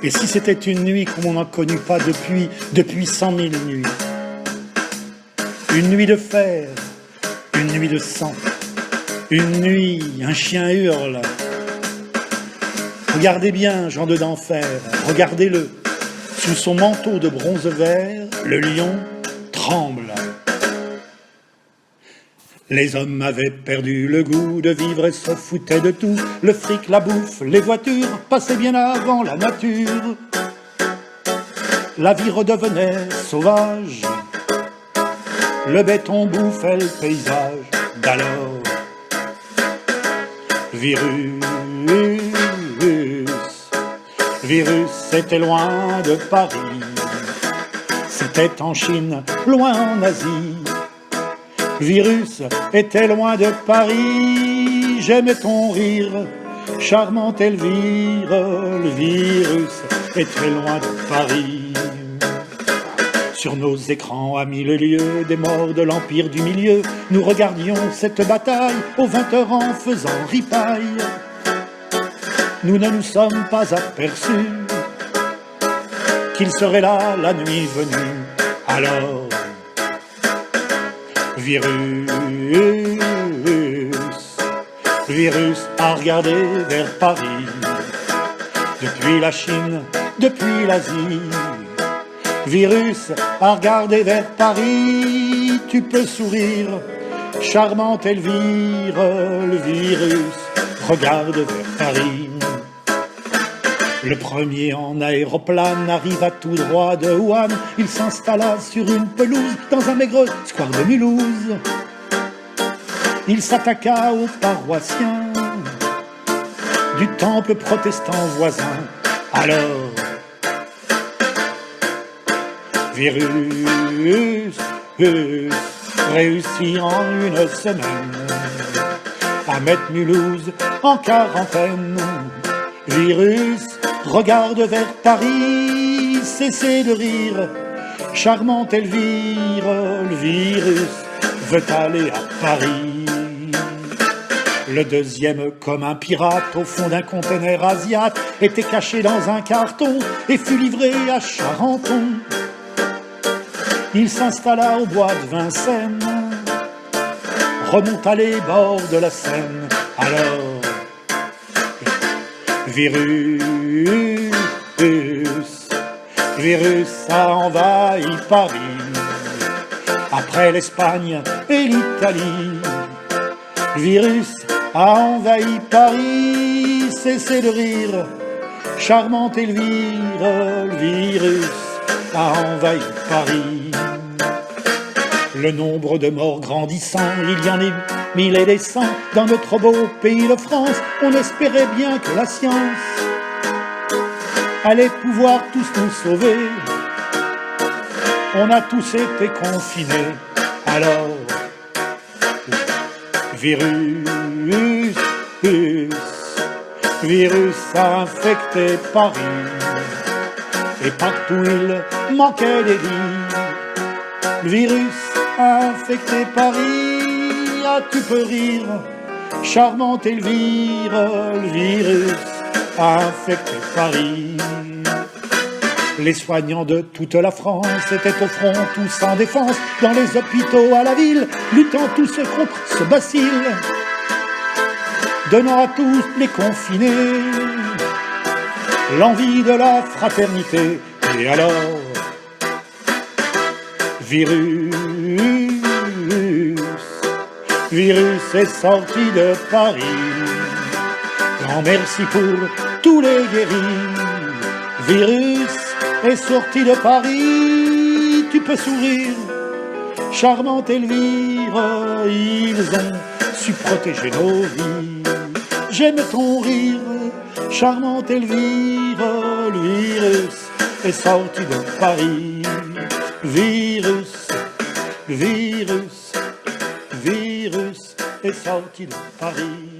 Et si c'était une nuit comme on n'en connut pas depuis 100 000 nuits, une nuit de fer, une nuit de sang, une nuit, un chien hurle. Regardez bien, gens d'enfer, regardez-le. Sous son manteau de bronze vert, le lion tremble. Les hommes avaient perdu le goût de vivre et se foutaient de tout. Le fric, la bouffe, les voitures passaient bien avant la nature. La vie redevenait sauvage. Le béton bouffait le paysage d'alors. Virus était loin de Paris. C'était en Chine, loin en Asie. Virus était loin de Paris. J'aimais ton rire, charmante Elvire. Le virus était loin de Paris. Sur nos écrans à mille lieues, des morts de l'Empire du Milieu, nous regardions cette bataille aux 20h en faisant ripaille. Nous ne nous sommes pas aperçus qu'il serait là la nuit venue. Alors, virus a regardé vers Paris. Depuis la Chine, depuis l'Asie, virus a regardé vers Paris. Tu peux sourire, charmante Elvire. Le virus regarde vers Paris. Le premier en aéroplane arriva tout droit de Wuhan. Il s'installa sur une pelouse dans un maigre square de Mulhouse. Il s'attaqua aux paroissiens du temple protestant voisin. Alors, virus réussit en une semaine à mettre Mulhouse en quarantaine. Virus regarde vers Paris, cessez de rire, charmante Elvire. Le virus veut aller à Paris. Le deuxième, comme un pirate au fond d'un conteneur asiate, était caché dans un carton et fut livré à Charenton. Il s'installa au bois de Vincennes, remonta les bords de la Seine. Alors, virus a envahi Paris. Après l'Espagne et l'Italie, virus a envahi Paris. Cessez de rire, charmante Elvire. Le virus a envahi Paris. Le nombre de morts grandissant, il y en a eu 1000 et des cents. Dans notre beau pays de France, on espérait bien que la science allait pouvoir tous nous sauver. On a tous été confinés. Alors, virus a infecté Paris. Et partout il manquait des lits. Le virus a infecté Paris. Ah, tu peux rire, charmante Elvire. Le virus a infecté Paris. Les soignants de toute la France étaient au front, tous en défense, dans les hôpitaux à la ville, luttant tous contre ce bacille, donnant à tous les confinés l'envie de la fraternité. Et alors, virus est sorti de Paris. Grand merci pour tous les guéris. Virus est sorti de Paris. Tu peux sourire, charmante Elvire. Ils ont su protéger nos vies. J'aime ton rire, charmante Elvire. Le virus est sorti de Paris. Virus est sorti de Paris.